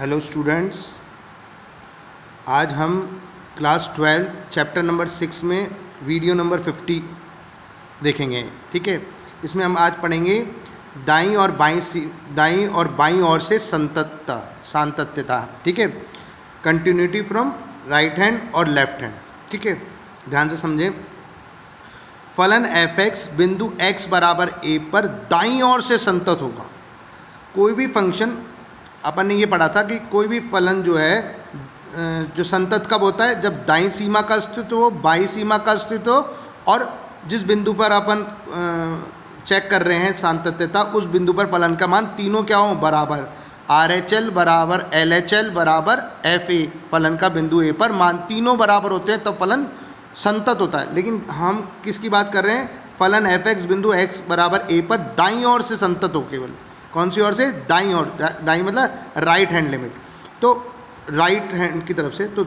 Hello students, आज हम class 12 chapter number 6 में वीडियो नंबर 50 देखेंगे। ठीक है, इसमें हम आज पढ़ेंगे दाईं और बाईं ओर से सातत्यता। ठीक है, कंटिन्यूटी फ्रॉम राइट हैंड और लेफ्ट हैंड। ठीक है, ध्यान से समझें। फलन एफ एक्स बिंदु x बराबर a पर दाईं ओर से संतत होगा। कोई भी फंक्शन, अपन ने ये पढ़ा था कि कोई भी फलन जो है जो संतत कब होता है, जब दाईं सीमा का अस्तित्व हो, बाईं सीमा का अस्तित्व हो, और जिस बिंदु पर अपन चेक कर रहे हैं सातत्यता, उस बिंदु पर फलन का मान तीनों क्या हो, बराबर। RHL बराबर LHL बराबर FA, फलन का बिंदु A पर मान तीनों बराबर होते हैं तब फलन संतत होता है। लेकिन हम किसकी बात कर रहे हैं? फलन एफ एक्स बिंदु x बराबर a पर दाईं ओर से संतत हो। केवल कौन सी ओर से? दाईं ओर। दाईं मतलब राइट हैंड लिमिट। तो राइट हैंड की तरफ से, तो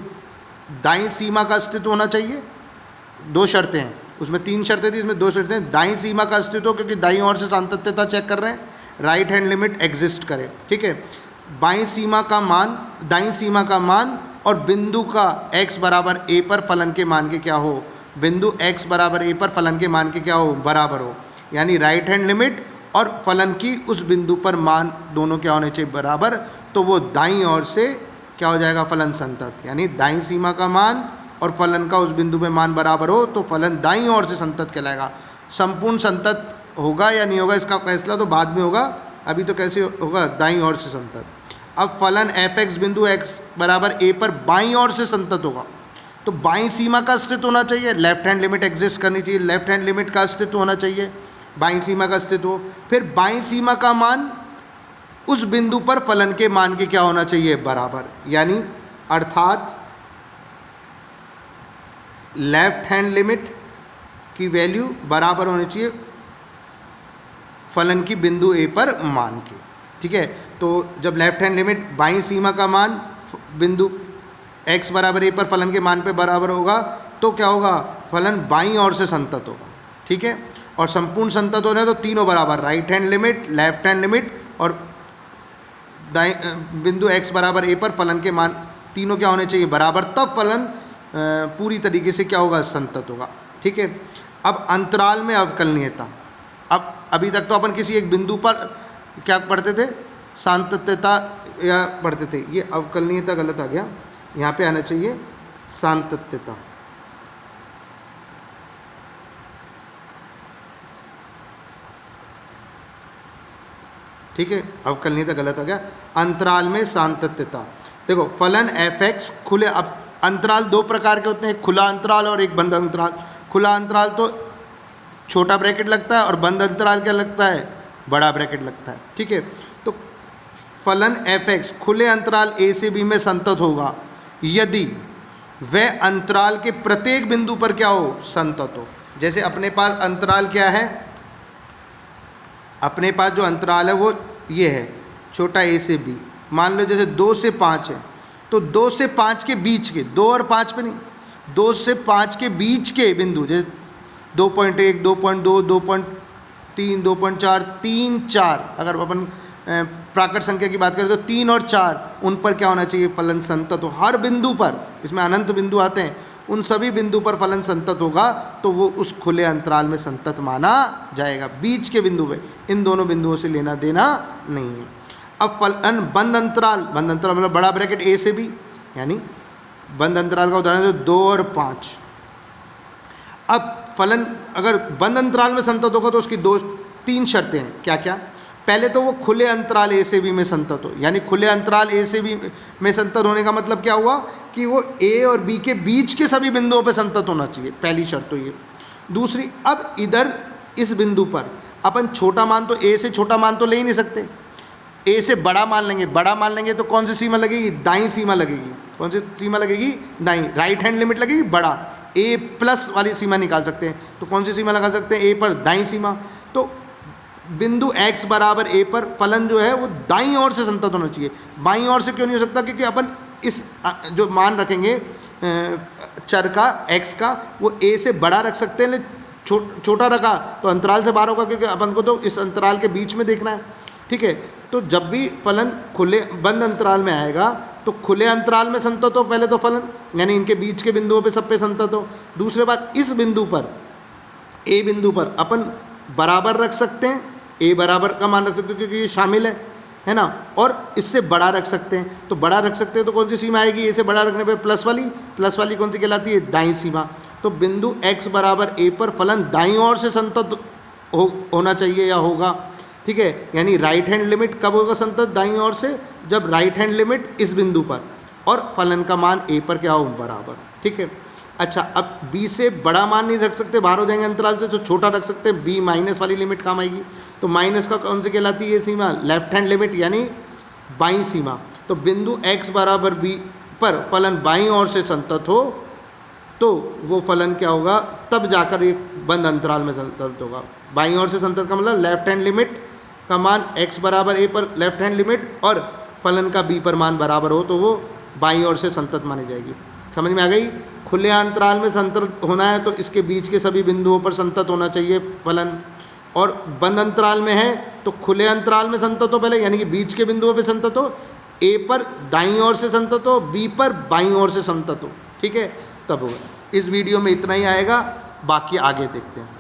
दाईं सीमा का अस्तित्व होना चाहिए। दो शर्तें हैं, उसमें तीन शर्तें थी, इसमें दो शर्तें हैं। दाईं सीमा का अस्तित्व, क्योंकि दाईं ओर से सातत्यता चेक कर रहे हैं, राइट हैंड लिमिट एग्जिस्ट करे। ठीक है, बाईं सीमा का मान, दाईं सीमा का मान और बिंदु का x बराबर a पर फलन के मान के क्या हो, बिंदु x बराबर a पर फलन के मान के क्या हो, बराबर हो। यानी राइट हैंड लिमिट और फलन की उस बिंदु पर मान दोनों क्या होने चाहिए, बराबर। तो वो दाईं ओर से क्या हो जाएगा, फलन संतत। यानी दाईं सीमा का मान और फलन का उस बिंदु पे मान बराबर हो तो फलन दाईं ओर से संतत कहलाएगा। संपूर्ण संतत होगा या नहीं होगा, इसका फैसला तो बाद में होगा। अभी तो कैसे होगा, दाईं ओर से संतत। अब फलन एफ एक्स बिंदु x बराबर a पर बाईं ओर से संतत होगा, तो बाईं सीमा का अस्तित्व होना चाहिए, लेफ्ट हैंड लिमिट एग्जिस्ट करनी चाहिए, लेफ्ट हैंड लिमिट का अस्तित्व होना चाहिए, बाईं सीमा का अस्तित्व। फिर बाईं सीमा का मान उस बिंदु पर फलन के मान के क्या होना चाहिए, बराबर। यानी अर्थात लेफ्ट हैंड लिमिट की वैल्यू बराबर होनी चाहिए फलन की बिंदु a पर मान के। ठीक है, तो जब लेफ्ट हैंड लिमिट बाईं सीमा का मान बिंदु x बराबर a पर फलन के मान पे बराबर होगा तो क्या होगा, फलन बाईं ओर से संतत होगा। ठीक है, और संपूर्ण संतत होने तो तीनों बराबर, right hand limit, left hand limit और बिंदु x बराबर a पर फलन के मान तीनों क्या होने चाहिए, बराबर। तब फलन पूरी तरीके से क्या होगा, संतत होगा। ठीक है, अब अंतराल में अवकलनीयता। अब अभी तक तो अपन किसी एक बिंदु पर क्या पढ़ते थे, सातत्यता या पढ़ते थे। ये अवकलनीयता गलत आ गया, यहाँ पे आना चाहिए सातत्यता। ठीक है, अवकलनीयता गलत आ गया। अंतराल में सातत्यता। देखो, फलन एफ एक्स खुले, अब अंतराल दो प्रकार के होते हैं, खुला अंतराल और एक बंद अंतराल। खुला अंतराल तो छोटा ब्रैकेट लगता है और बंद अंतराल क्या लगता है, बड़ा ब्रैकेट लगता है। ठीक है, तो फलन एफ एक्स खुले अंतराल a से b में संतत होगा यदि वह अंतराल के प्रत्येक बिंदु पर क्या हो, संतत हो। जैसे अपने पास अंतराल क्या है, अपने पास जो अंतराल है वो ये है, छोटा a से b। मान लो जैसे 2 से 5 है, तो 2 से 5 के बीच के, 2 और 5 पे नहीं, 2 से 5 के बीच के बिंदु, जैसे 2.1, 2.2, 2.3, 2.4, 3, 4, अगर अपन प्राकृत संख्या की बात करें तो 3 और 4, उन पर क्या होना चाहिए, फलन संतत हो। हर बिंदु पर, इसमें अनंत बिंदु आते हैं, उन सभी बिंदु पर फलन संतत होगा तो वो उस खुले अंतराल में संतत माना जाएगा। बीच के बिंदु पे, इन दोनों बिंदुओं से लेना देना नहीं है। अब फलन बंद अंतराल, बंद अंतराल मतलब बड़ा ब्रैकेट a से b, यानी बंद अंतराल का उदाहरण है 2 और 5। अब फलन अगर बंद अंतराल में संतत होगा तो उसकी तीन शर्तें हैं। क्या क्या? पहले तो वो खुले अंतराल a से b में संतत हो। यानी खुले अंतराल a से b में संतत होने का मतलब क्या हुआ कि वो a और b के बीच के सभी बिंदुओं पे संतत होना चाहिए, पहली शर्त तो ये। दूसरी, अब इधर इस बिंदु पर अपन छोटा मान तो a से छोटा मान तो ले ही नहीं सकते, a से बड़ा मान लेंगे। बड़ा मान लेंगे तो कौन सी सीमा लगेगी, दाईं सीमा लगेगी। कौन सी सीमा लगेगी, दाईं। राइट हैंड लिमिट लगेगी, बड़ा a प्लस वाली सीमा निकाल सकते हैं। तो कौन सी सीमा लगा सकते हैं, a पर दाईं सीमा। तो बिंदु x बराबर a पर फलन जो है वो दाईं ओर से संतत होना चाहिए। बाईं ओर से क्यों नहीं हो सकता, क्योंकि अपन इस जो मान रखेंगे चर का x का, वो a से बड़ा रख सकते हैं, छोटा रखा तो अंतराल से बाहर होगा, क्योंकि अपन को तो इस अंतराल के बीच में देखना है। ठीक है। तो जब भी फलन खुले बंद अंतराल में आएगा तो खुले अंतराल में संतत हो पहले तो फलन, यानी इनके बीच के बिंदुओं पे सब पे संतत हो। दूसरे बात, इस बिंदु पर ए बिंदु पर अपन बराबर रख सकते हैं, ए बराबर का मान रख सकते हैं क्योंकि ये शामिल है ना, और इससे बड़ा रख सकते हैं। तो बड़ा रख सकते हैं तो कौन सी सीमा आएगी, ए से बड़ा रखने पे प्लस वाली कौन सी कहलाती है, दाईं सीमा। तो बिंदु x बराबर ए पर फलन दाईं ओर से संतत होना चाहिए या होगा, ठीक है। यानी राइट हैंड लिमिट कब होगा संतत दाईं ओर से, जब राइट हैंड लिमिट इस बिंदु पर और फलन का मान ए पर क्या हो, बराबर, ठीक है। अच्छा, अब b से बड़ा मान नहीं रख सकते, बाहर हो जाएंगे अंतराल से, तो छोटा रख सकते हैं, b माइनस वाली लिमिट काम आएगी। तो माइनस का कौन सी कहलाती है सीमा, लेफ्ट हैंड लिमिट यानी बाईं सीमा। तो बिंदु x बराबर b पर फलन बाईं ओर से संतत हो तो वो फलन क्या होगा, तब जाकर एक बंद अंतराल में संतत होगा। बाईं ओर से संतत का मतलब लेफ्ट हैंड लिमिट का मान x बराबर a पर लेफ्ट हैंड लिमिट और फलन का b पर मान बराबर हो तो वो बाईं ओर से संतत मानी जाएगी। समझ में आ गई। खुले अंतराल में संतत होना है तो इसके बीच के सभी बिंदुओं पर संतत होना चाहिए फलन, और बंद अंतराल में है तो खुले अंतराल में संतत हो पहले, यानी कि बीच के बिंदुओं पर संतत हो, a पर दाईं ओर से संतत हो, b पर बाईं ओर से संतत हो, ठीक है, तब होगा। इस वीडियो में इतना ही आएगा, बाकी आगे देखते हैं।